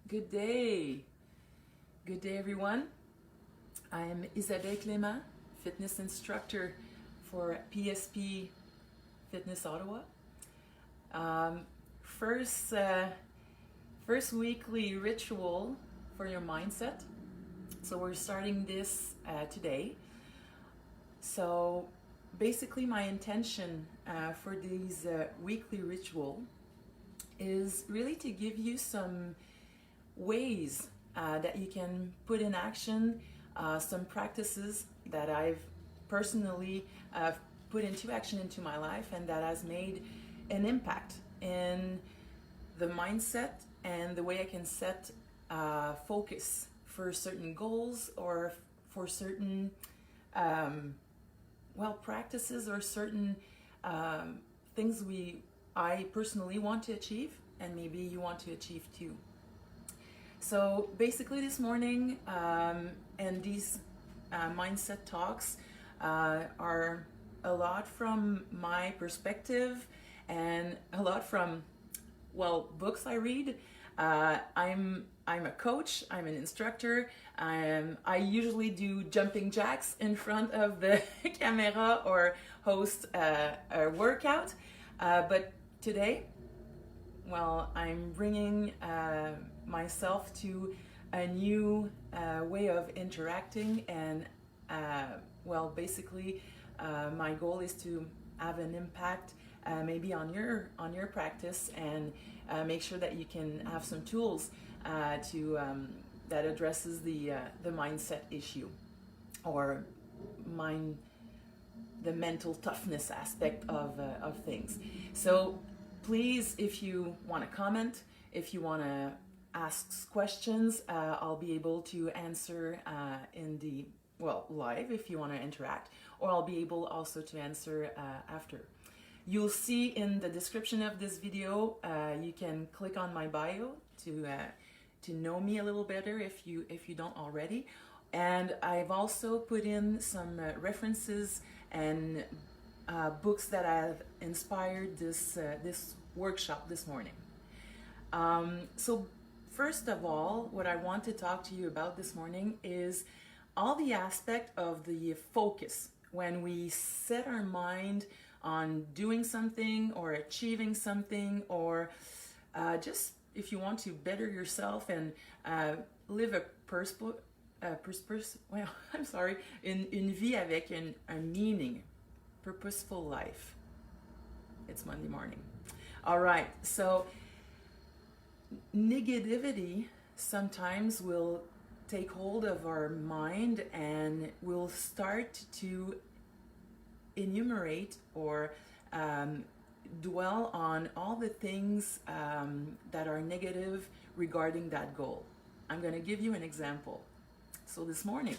Good day. Good day, everyone. I'm Isabelle, fitness instructor for PSP Fitness Ottawa. First weekly ritual for your mindset. So we're starting this today. So basically my intention for these weekly ritual is really to give you some ways that you can put in action, some practices that I've personally put into action into my life and that has made an impact in the mindset and the way I can set focus for certain goals or for certain practices or certain things I personally want to achieve and maybe you want to achieve too. So basically this morning and these mindset talks are a lot from my perspective and a lot from, books I read. I'm a coach, I'm an instructor. I usually do jumping jacks in front of the camera or host a workout. But today, I'm bringing myself to a new way of interacting and basically my goal is to have an impact maybe on your practice and make sure that you can have some tools that addresses the mindset issue or the mental toughness aspect of things. So please, if you want to comment, if you want to ask questions, I'll be able to answer live if you want to interact, or I'll be able also to answer after. You'll see in the description of this video, you can click on my bio to know me a little better if you don't already. And I've also put in some references and books that have inspired this workshop this morning. So first of all, what I want to talk to you about this morning is all the aspect of the focus when we set our mind on doing something or achieving something, or just if you want to better yourself and live une vie avec a meaning, purposeful life. It's Monday morning. All right, so negativity sometimes will take hold of our mind and we'll start to enumerate or dwell on all the things that are negative regarding that goal. I'm going to give you an example. So this morning,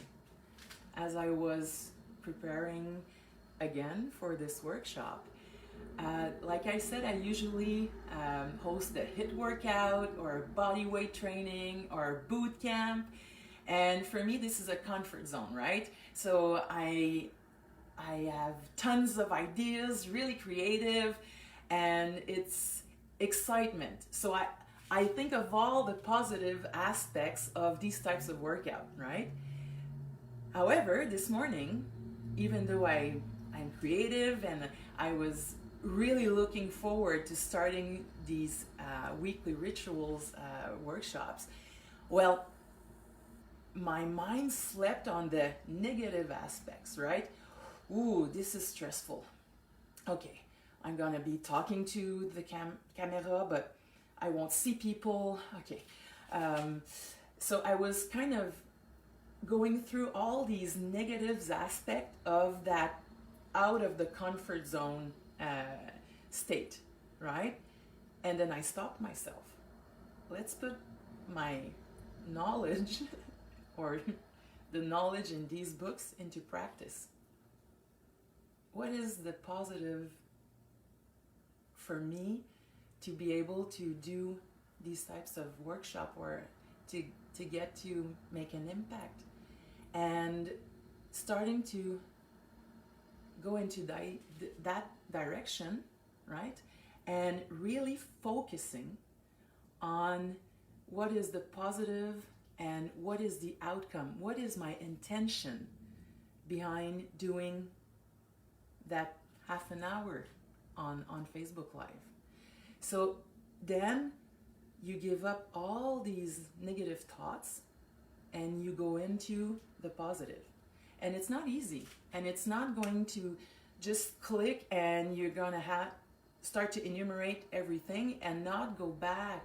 as I was preparing again for this workshop, like I said, I usually host a HIIT workout or body weight training or boot camp. And for me, this is a comfort zone, right? So I have tons of ideas, really creative, and it's excitement. So I think of all the positive aspects of these types of workout, right? However, this morning, even though I'm creative and I was really looking forward to starting these weekly rituals workshops, my mind slept on the negative aspects, right? Ooh, this is stressful. Okay, I'm gonna be talking to the camera, but I won't see people. Okay, so I was kind of going through all these negatives aspect of that out of the comfort zone state, right? And then I stopped myself. Let's put my knowledge or the knowledge in these books into practice. What is the positive for me to be able to do these types of workshop or to get to make an impact? And starting to go into that direction, right? And really focusing on what is the positive and what is the outcome? What is my intention behind doing that half an hour on Facebook Live? So then you give up all these negative thoughts and you go into the positive. And it's not easy, and it's not going to just click and you're gonna start to enumerate everything and not go back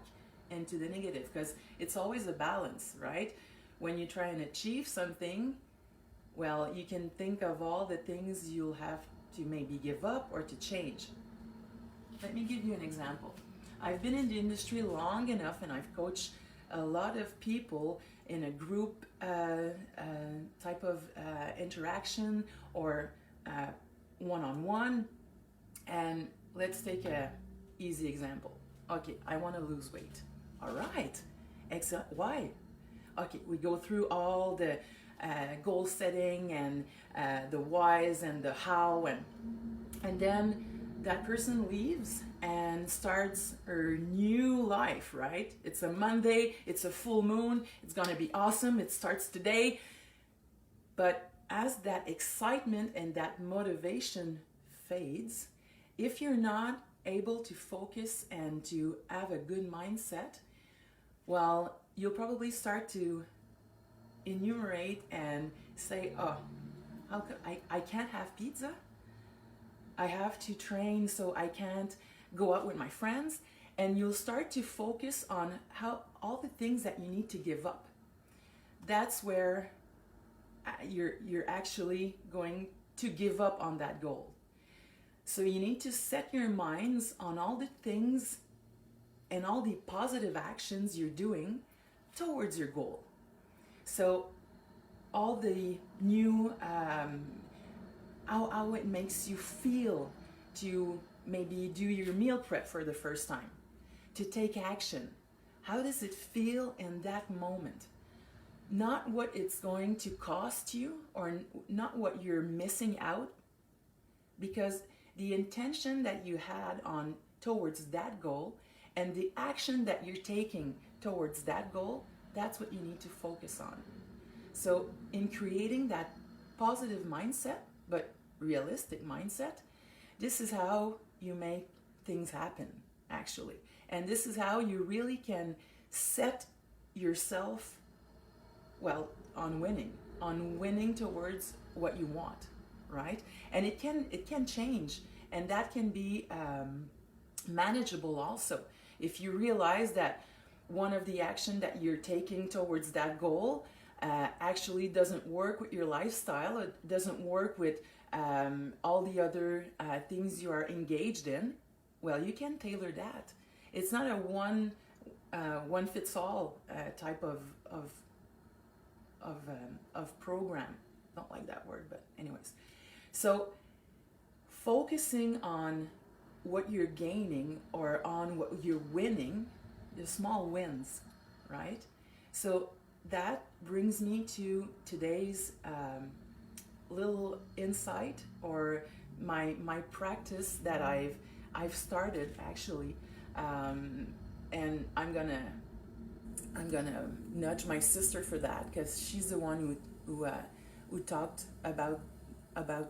into the negative, because it's always a balance, right? When you try and achieve something, well, you can think of all the things you'll have to maybe give up or to change. Let me give you an example. I've been in the industry long enough, and I've coached a lot of people in a group type of interaction or one-on-one. And let's take a easy example. Okay, I want to lose weight. All right, excellent. Why? Okay, we go through all the goal setting and the whys and the how, and then that person leaves and starts her new life, right? It's a Monday, it's a full moon, it's gonna be awesome, it starts today. But as that excitement and that motivation fades, if you're not able to focus and to have a good mindset, well, you'll probably start to enumerate and say, oh, how could I can't have pizza? I have to train, so I can't go out with my friends. And you'll start to focus on how all the things that you need to give up. That's where you're actually going to give up on that goal. So you need to set your minds on all the things and all the positive actions you're doing towards your goal. So all the new how it makes you feel to maybe do your meal prep for the first time, to take action. How does it feel in that moment? Not what it's going to cost you, or not what you're missing out, because the intention that you had on towards that goal and the action that you're taking towards that goal, that's what you need to focus on. So in creating that positive mindset, but realistic mindset, this is how you make things happen, actually. And this is how you really can set yourself, well, on winning towards what you want, right? And it can change, and that can be manageable also. If you realize that one of the action that you're taking towards that goal actually doesn't work with your lifestyle, it doesn't work with all the other things you are engaged in, well, you can tailor that. It's not a one fits all type of program. Don't like that word, but anyways. So focusing on what you're gaining or on what you're winning, the small wins, right? So that brings me to today's little insight, or my practice that I've started actually, and I'm gonna nudge my sister for that, because she's the one who talked about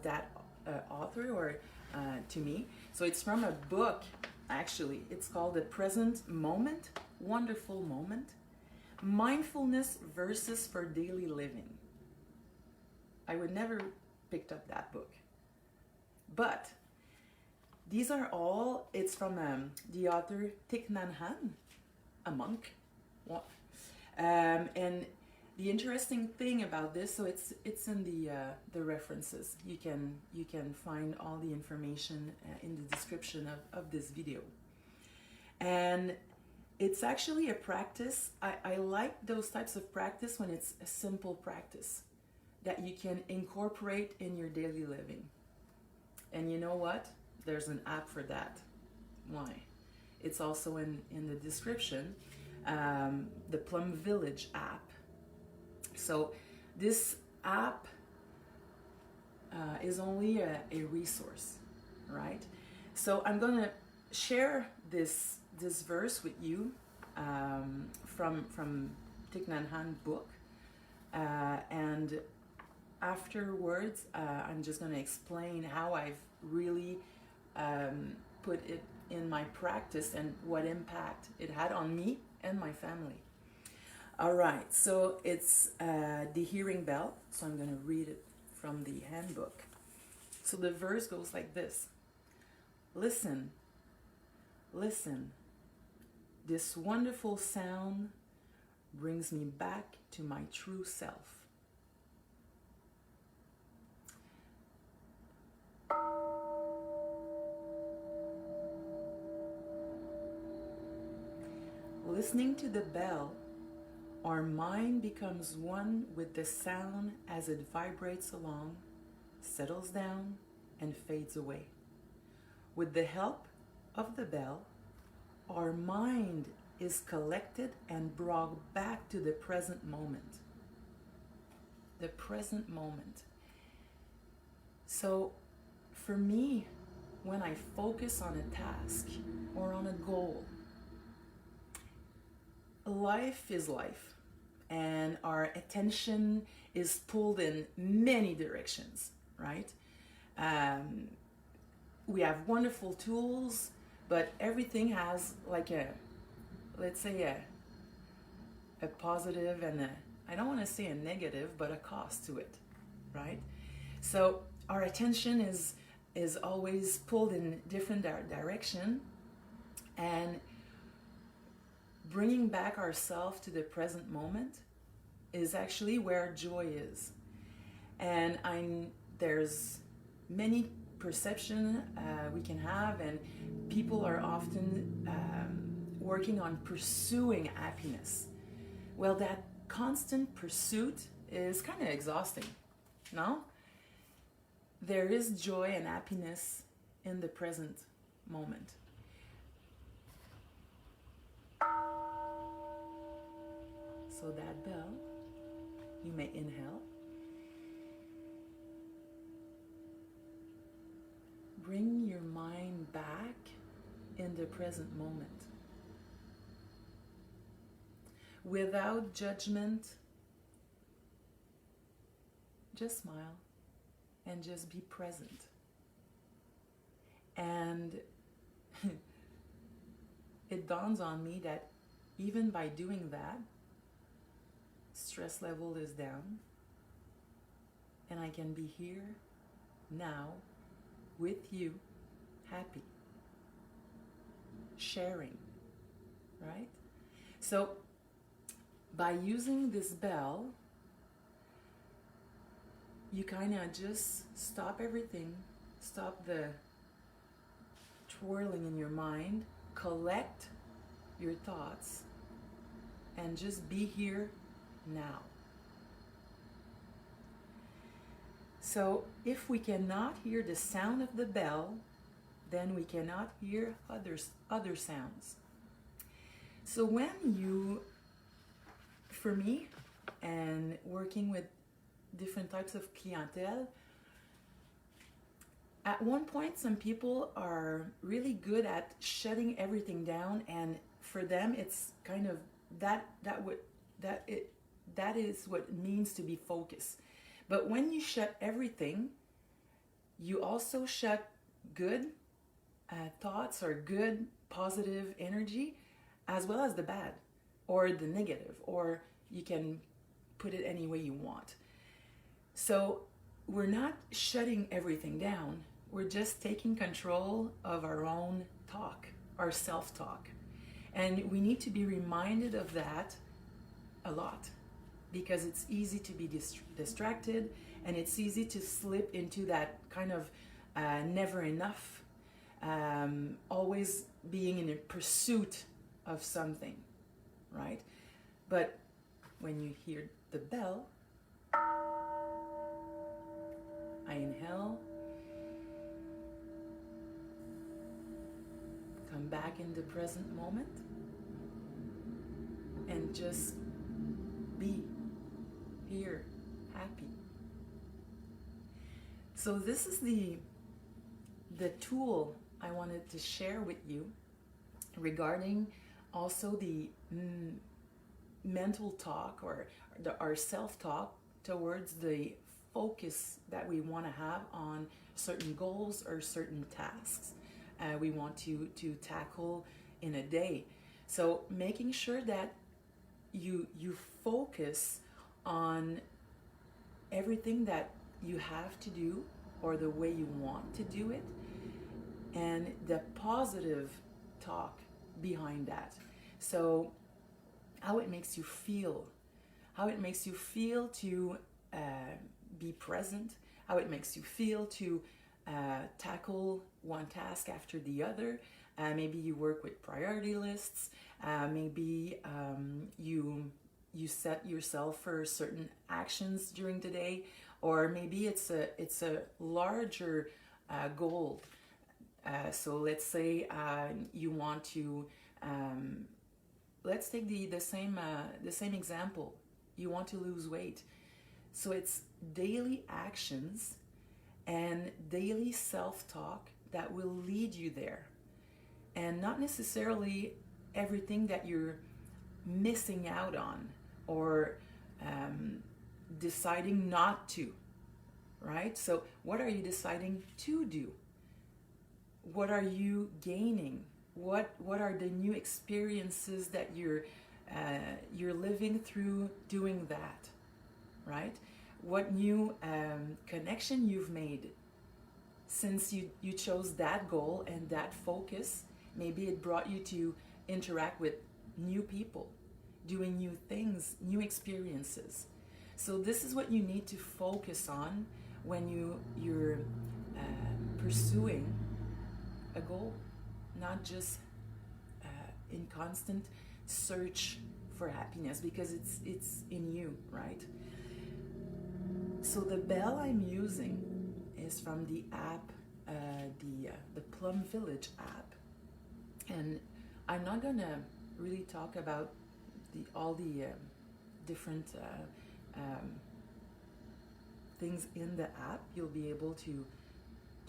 that author, or to me. So it's from a book, actually. It's called The Present Moment, Wonderful Moment, Mindfulness versus for Daily Living. I would never picked up that book. But these are all, it's from the author Thich Nhat Hanh, a monk. And the interesting thing about this, so it's in the references. You can find all the information in the description of this video. And it's actually a practice. I like those types of practice when it's a simple practice that you can incorporate in your daily living. And you know what? There's an app for that. Why? It's also in the description, the Plum Village app. So this app is only a resource, right? So I'm gonna share this verse with you from Thich Nhat Hanh book, and afterwards I'm just going to explain how I've really put it in my practice and what impact it had on me and my family. All right, so it's the hearing bell, so I'm going to read it from the handbook. So the verse goes like this: listen, listen, this wonderful sound brings me back to my true self. Listening to the bell, our mind becomes one with the sound as it vibrates along, settles down, and fades away. With the help of the bell, our mind is collected and brought back to the present moment. The present moment. So, for me, when I focus on a task or on a goal, life is life, and our attention is pulled in many directions, right? We have wonderful tools, but everything has like let's say a positive and I don't want to say a negative, but a cost to it, right? So our attention is always pulled in different direction, and bringing back ourselves to the present moment is actually where joy is. And there's many perception we can have, and people are often working on pursuing happiness. Well, that constant pursuit is kind of exhausting, no? There is joy and happiness in the present moment. So that bell, you may inhale. Bring your mind back in the present moment. Without judgment, just smile and just be present. And it dawns on me that even by doing that, stress level is down, and I can be here now with you, happy, sharing, right? So by using this bell, you kind of just stop everything, stop the twirling in your mind, collect your thoughts, and just be here now. So if we cannot hear the sound of the bell, then we cannot hear other sounds. So when you, for me, and working with different types of clientele, at one point some people are really good at shutting everything down, and for them it's kind of that is what it means to be focused. But when you shut everything, you also shut good thoughts or good positive energy, as well as the bad or the negative, or you can put it any way you want. So we're not shutting everything down, we're just taking control of our own talk, our self-talk. And we need to be reminded of that a lot, because it's easy to be distracted, and it's easy to slip into that kind of never enough, always being in a pursuit of something, right? But when you hear the bell, I inhale, come back in the present moment, and just be here, happy. So this is the tool I wanted to share with you regarding also the mental talk or our self-talk towards the focus that we want to have on certain goals or certain tasks we want to tackle in a day. So making sure that you focus on everything that you have to do or the way you want to do it, and the positive talk behind that. So how it makes you feel, to be present, how it makes you feel to tackle one task after the other. Maybe you work with priority lists. Maybe you set yourself for certain actions during the day, or maybe it's a larger goal. So let's say you want to. Let's take the same example. You want to lose weight. So it's daily actions and daily self-talk that will lead you there, and not necessarily everything that you're missing out on or deciding not to, right? So what are you deciding to do? What are you gaining? What are the new experiences that you're living through doing that, right? What new connection you've made since you chose that goal and that focus. Maybe it brought you to interact with new people, doing new things, new experiences. So this is what you need to focus on when you're pursuing a goal, not just in constant search for happiness, because it's in you, right? So the bell I'm using is from the app, the Plum Village app, and I'm not gonna really talk about all the different things in the app. You'll be able to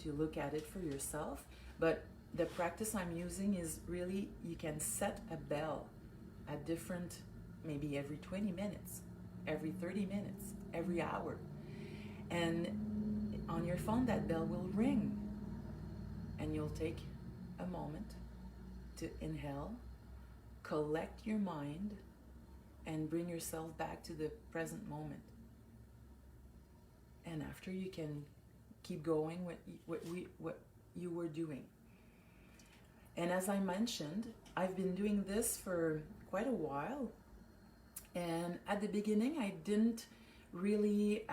look at it for yourself. But the practice I'm using is really, you can set a bell at different, maybe every 20 minutes, every 30 minutes, every hour. And on your phone, that bell will ring. And you'll take a moment to inhale, collect your mind, and bring yourself back to the present moment. And after, you can keep going with what you were doing. And as I mentioned, I've been doing this for quite a while. And at the beginning, I didn't really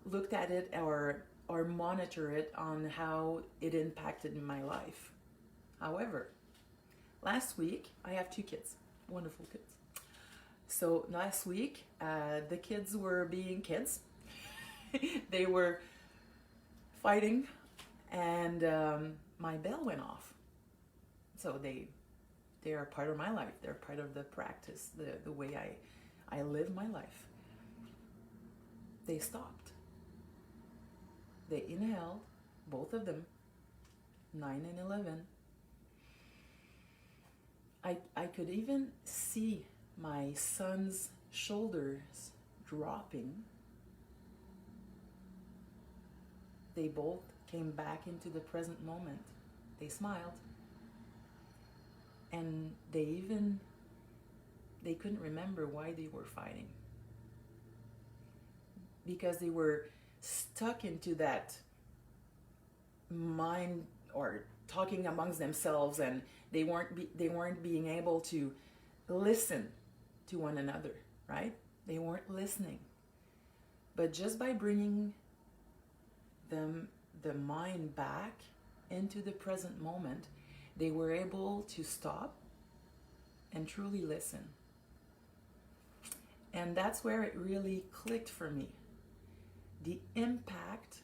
looked at it or monitor it on how it impacted my life. However, last week, I have 2 kids, wonderful kids. So last week, the kids were being kids. They were fighting, and my bell went off. So they are part of my life. They're part of the practice, the way I live my life. They stopped. They inhaled, both of them, 9 and 11. I could even see my son's shoulders dropping. They both came back into the present moment. They smiled. And they couldn't remember why they were fighting. Because they were stuck into that mind, or talking amongst themselves, and they weren't being able to listen to one another, right? They weren't listening. But just by bringing the mind back into the present moment, they were able to stop and truly listen. And that's where it really clicked for me. The impact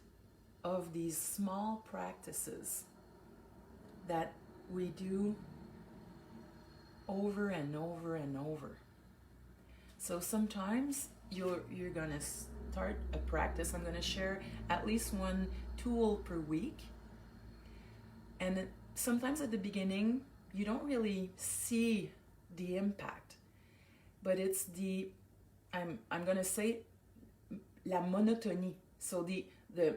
of these small practices that we do over and over and over. So sometimes you're gonna start a practice. I'm gonna share at least one tool per week. And sometimes at the beginning, you don't really see the impact, but it's the, I'm gonna say, la monotonie. So the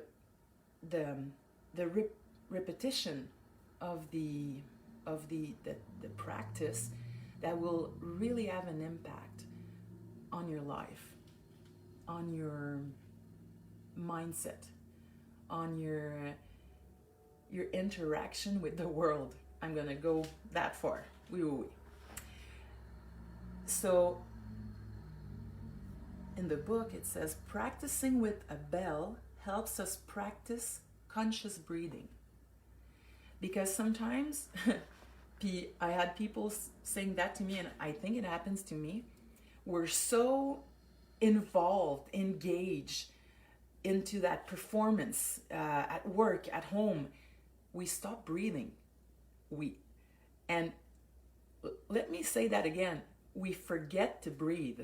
repetition of the practice that will really have an impact on your life, on your mindset, on your interaction with the world. I'm gonna go that far. Oui. So in the book it says practicing with a bell helps us practice conscious breathing. Because sometimes, I had people saying that to me, and I think it happens to me, we're so involved, engaged into that performance at work, at home, we stop breathing. And let me say that again, we forget to breathe.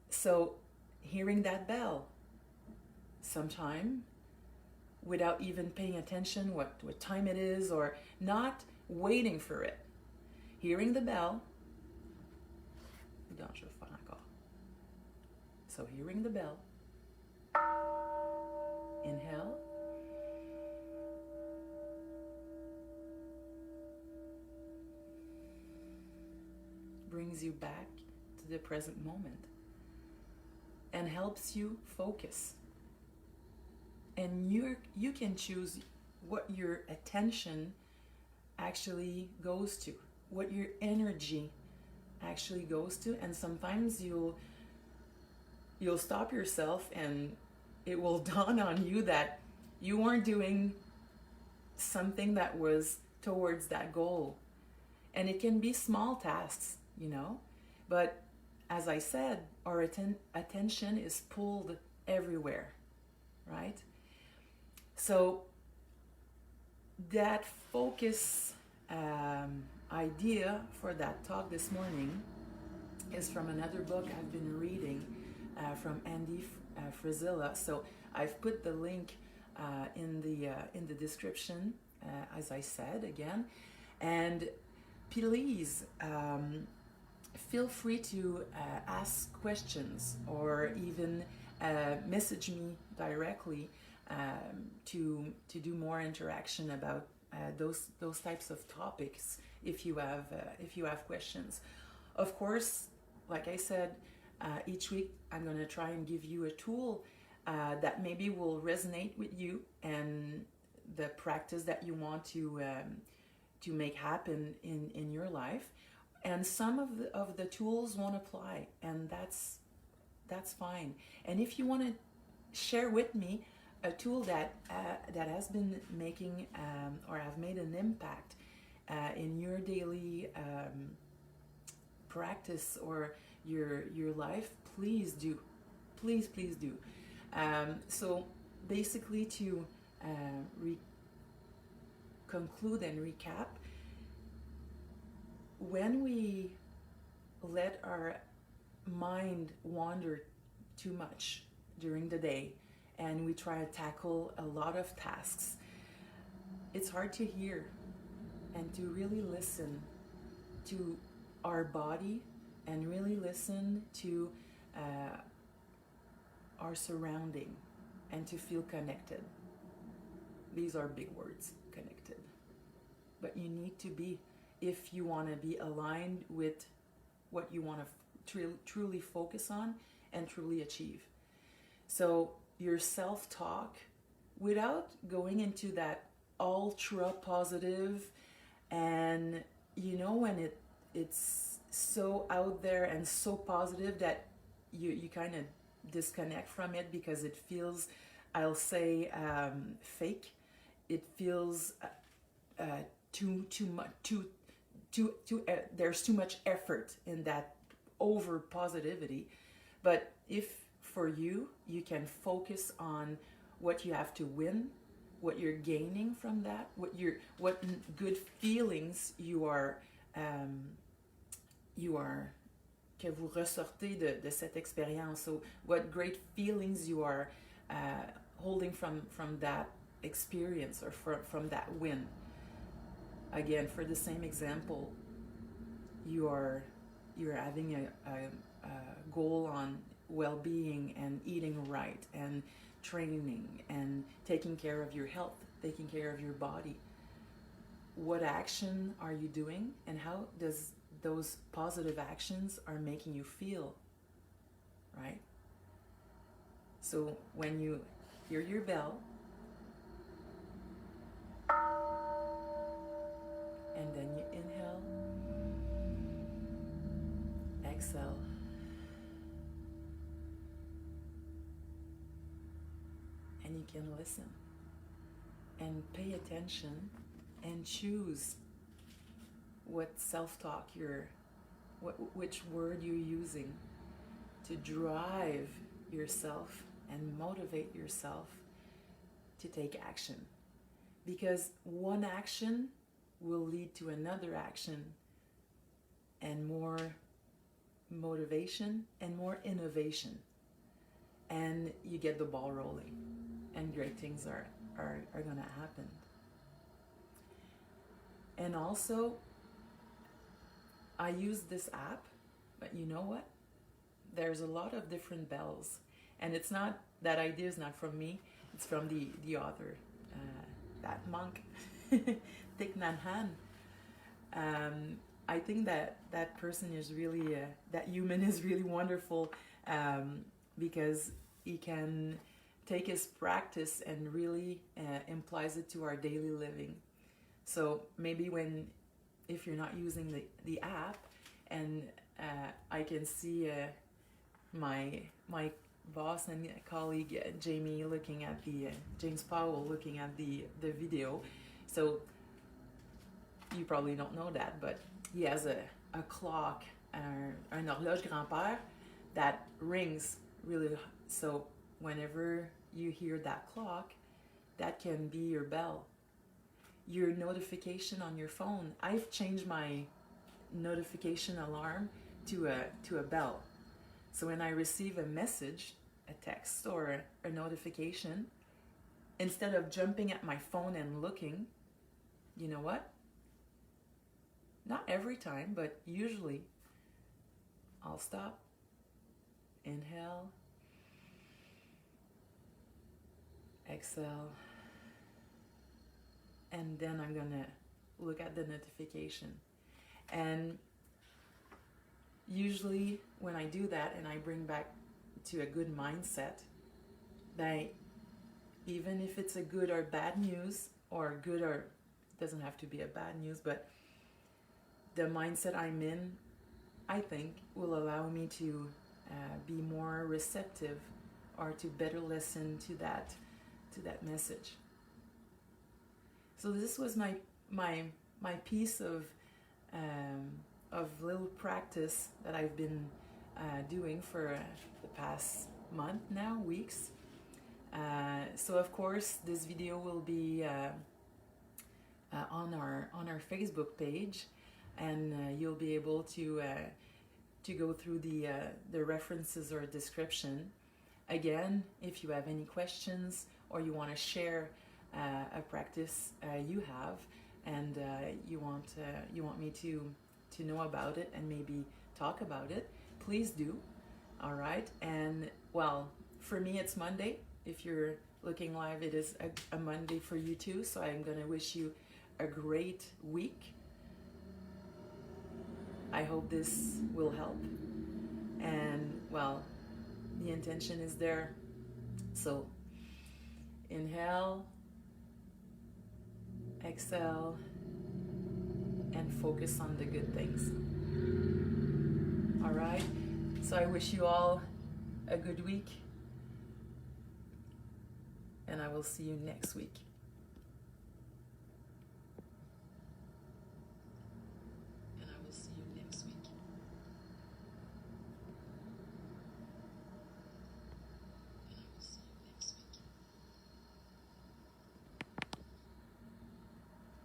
So hearing that bell sometime, without even paying attention what time it is, or not waiting for it, hearing the bell. So hearing the bell, inhale, brings you back to the present moment and helps you focus. And you can choose what your attention actually goes to, what your energy actually goes to. And sometimes you'll stop yourself and it will dawn on you that you weren't doing something that was towards that goal. And it can be small tasks, but as I said, our attention is pulled everywhere, right? So that focus idea for that talk this morning is from another book I've been reading from Frisella. So I've put the link in the description, as I said again, and please feel free to ask questions or even message me directly to do more interaction about those types of topics if you have questions. Of course, like I said, each week I'm going to try and give you a tool that maybe will resonate with you and the practice that you want to make happen in your life. And some of the tools won't apply, and that's fine. And if you want to share with me a tool that has been making or have made an impact in your daily practice or your life, please do. Please do. So basically, to conclude and recap, when we let our mind wander too much during the day and we try to tackle a lot of tasks, it's hard to hear and to really listen to our body and really listen to our surrounding and to feel connected. These are big words, connected. But you need to be, if you want to be aligned with what you want to truly focus on and truly achieve. So your self-talk, without going into that ultra positive, and when it's so out there and so positive that you kind of disconnect from it because it feels, I'll say, fake. It feels too much, there's too much effort in that over positivity. But if for you can focus on what you have to win, what you're gaining from that, what good feelings you are que vous ressortez de cette expérience. So what great feelings you are holding from that experience or from that win. again, for the same example, you're having a goal on well-being and eating right and training and taking care of your health, taking care of your body. What action are you doing, and how does those positive actions are making you feel, right? So when you hear your bell, and then you inhale, exhale, and you can listen and pay attention and choose what self-talk which word you're using to drive yourself and motivate yourself to take action. Because one action will lead to another action, and more motivation and more innovation. And you get the ball rolling, and great things are going to happen. And also, I use this app, but you know what? There's a lot of different bells. And it's not, that idea is not from me, it's from the author, that monk, Thich Nhat Hanh. I think that person is really, that human is really wonderful, because he can take his practice and really implies it to our daily living. So maybe if you're not using the app, and I can see my boss and colleague Jamie looking at James Powell looking at the video. So you probably don't know that, but he has a clock, un horloge grand-père that rings really. So whenever you hear that clock, that can be your bell. Your notification on your phone. I've changed my notification alarm to a bell. So when I receive a message, a text or a notification, instead of jumping at my phone and looking, you know what? Not every time, but usually I'll stop, inhale, exhale, and then I'm gonna look at the notification. And usually when I do that and I bring back to a good mindset, that even if it's a good or bad news, or good or, it doesn't have to be a bad news, but the mindset I'm in, I think, will allow me to be more receptive, or to better listen to that message. So this was my piece of little practice that I've been doing for the past month now, weeks. So of course this video will be on our Facebook page, and you'll be able to go through the references or description. Again, if you have any questions, or you want to share a practice you have, and you want me to know about it and maybe talk about it, please do. All right. And well, for me it's Monday. If you're looking live, it is a Monday for you too. So I'm gonna wish you a great week. I hope this will help. And well, the intention is there. So inhale, exhale, and focus on the good things. All right. So I wish you all a good week, and I will see you next week.